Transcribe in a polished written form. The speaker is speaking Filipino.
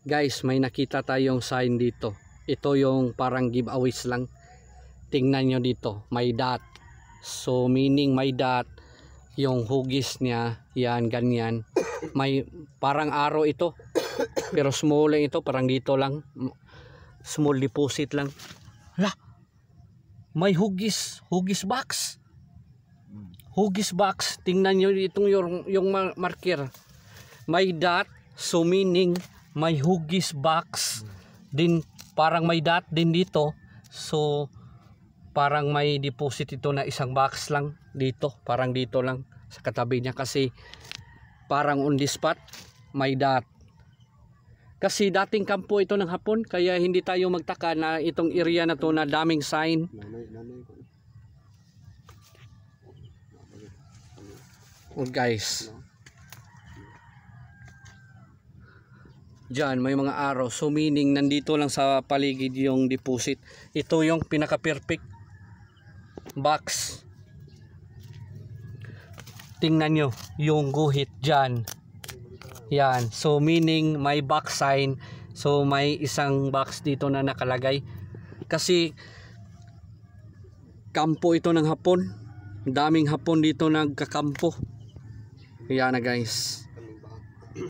Guys, may nakita tayong sign dito. Ito yung parang giveaways lang. Tingnan nyo dito, may dot. So meaning may dot, yung hugis niya, yan, ganyan. May parang arrow ito. Pero small lang ito, parang dito lang. Small deposit lang. Lah, may hugis box. Hugis box. Tingnan nyo itong yung marker. May dot, so meaning may hugis box. Din parang may dot din dito. So parang may deposit ito na isang box lang dito. Parang dito lang sa katabi niya kasi parang on the spot may dot. Kasi dating kampo ito ng Hapon, kaya hindi tayo magtaka na itong area na to na daming sign. Oh guys, diyan may mga arrow, so meaning nandito lang sa paligid yung deposit. Ito yung pinaka perfect box. Tingnan nyo yung guhit dyan. Yan, so meaning may box sign. So may isang box dito na nakalagay. Kasi kampo ito ng Hapon. Daming Hapon dito nagkakampo. Yan na guys.